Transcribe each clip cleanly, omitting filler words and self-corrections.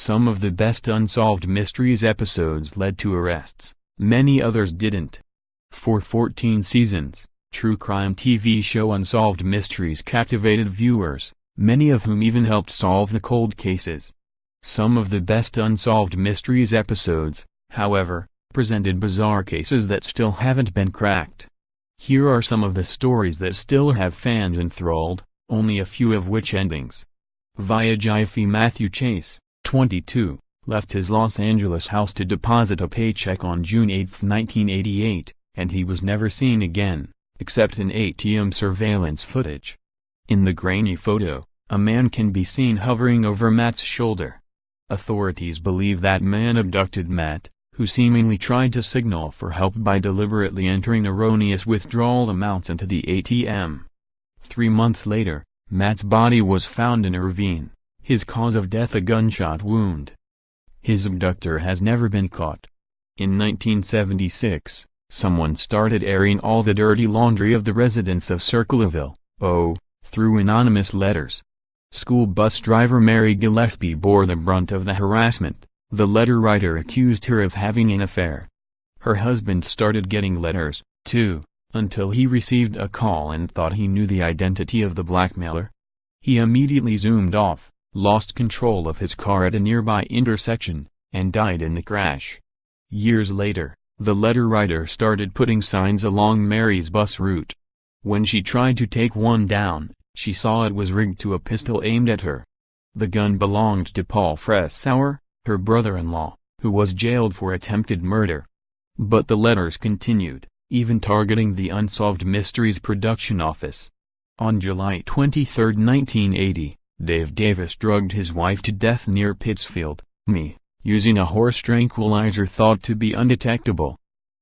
Some of the best Unsolved Mysteries episodes led to arrests, many others didn't. For 14 seasons, true crime TV show Unsolved Mysteries captivated viewers, many of whom even helped solve the cold cases. Some of the best Unsolved Mysteries episodes, however, presented bizarre cases that still haven't been cracked. Here are some of the stories that still have fans enthralled, only a few of which endings. Via GIPHY. Matthew Chase, 22, left his Los Angeles house to deposit a paycheck on June 8, 1988, and he was never seen again, except in ATM surveillance footage. In the grainy photo, a man can be seen hovering over Matt's shoulder. Authorities believe that man abducted Matt, who seemingly tried to signal for help by deliberately entering erroneous withdrawal amounts into the ATM. 3 months later, Matt's body was found in a ravine, his cause of death a gunshot wound. His abductor has never been caught. In 1976, someone started airing all the dirty laundry of the residents of Circleville, through anonymous letters. School bus driver Mary Gillespie bore the brunt of the harassment. The letter writer accused her of having an affair. Her husband started getting letters, too, until he received a call and thought he knew the identity of the blackmailer. He immediately zoomed off, lost control of his car at a nearby intersection, and died in the crash. Years later, the letter writer started putting signs along Mary's bus route. When she tried to take one down, she saw it was rigged to a pistol aimed at her. The gun belonged to Paul Fressauer, her brother-in-law, who was jailed for attempted murder. But the letters continued, even targeting the Unsolved Mysteries production office. On July 23, 1980, Dave Davis drugged his wife to death near Pittsfield, MI, using a horse tranquilizer thought to be undetectable.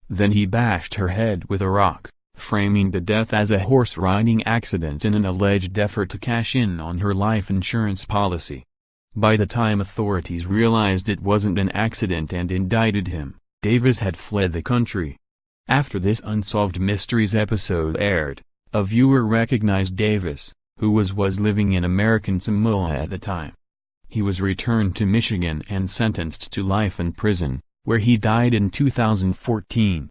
Then he bashed her head with a rock, framing the death as a horse-riding accident in an alleged effort to cash in on her life insurance policy. By the time authorities realized it wasn't an accident and indicted him, Davis had fled the country. After this Unsolved Mysteries episode aired, a viewer recognized Davis, who was living in American Samoa at the time. He was returned to Michigan and sentenced to life in prison, where he died in 2014.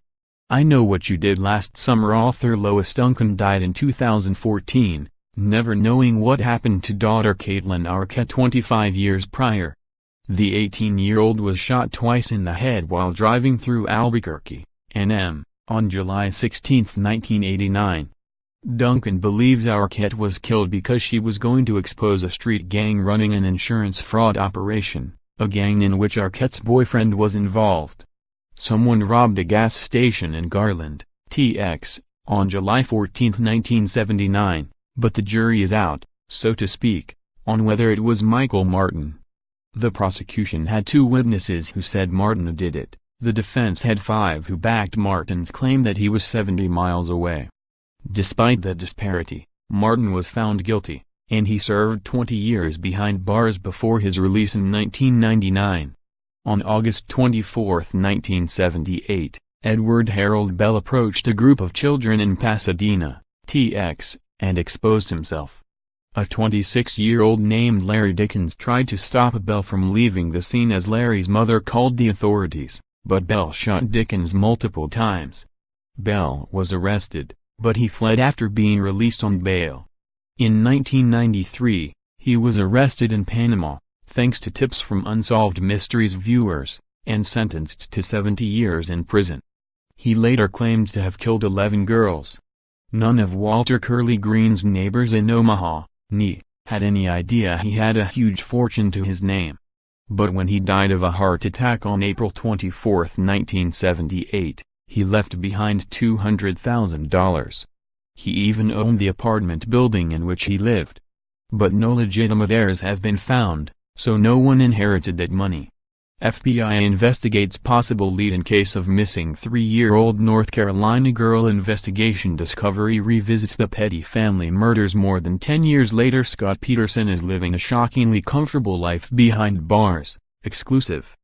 I Know What You Did Last Summer author Lois Duncan died in 2014. Never knowing what happened to daughter Caitlin Arquette 25 years prior. The 18-year-old was shot twice in the head while driving through Albuquerque, NM, on July 16, 1989. Duncan believes Arquette was killed because she was going to expose a street gang running an insurance fraud operation, a gang in which Arquette's boyfriend was involved. Someone robbed a gas station in Garland, TX, on July 14, 1979. But the jury is out, so to speak, on whether it was Michael Martin. The prosecution had 2 witnesses who said Martin did it. The defense had 5 who backed Martin's claim that he was 70 miles away. Despite the disparity, Martin was found guilty, and he served 20 years behind bars before his release in 1999. On August 24, 1978, Edward Harold Bell approached a group of children in Pasadena, TX, and exposed himself. A 26-year-old named Larry Dickens tried to stop Bell from leaving the scene as Larry's mother called the authorities, but Bell shot Dickens multiple times. Bell was arrested, but he fled after being released on bail. In 1993, he was arrested in Panama, thanks to tips from Unsolved Mysteries viewers, and sentenced to 70 years in prison. He later claimed to have killed 11 girls. None of Walter Curley Green's neighbors in Omaha, NE, had any idea he had a huge fortune to his name. But when he died of a heart attack on April 24, 1978, he left behind $200,000. He even owned the apartment building in which he lived. But no legitimate heirs have been found, so no one inherited that money. FBI investigates possible lead in case of missing 3-year-old North Carolina girl. Investigation Discovery revisits the petty family murders more than 10 years later. Scott Peterson is living a shockingly comfortable life behind bars. Exclusive.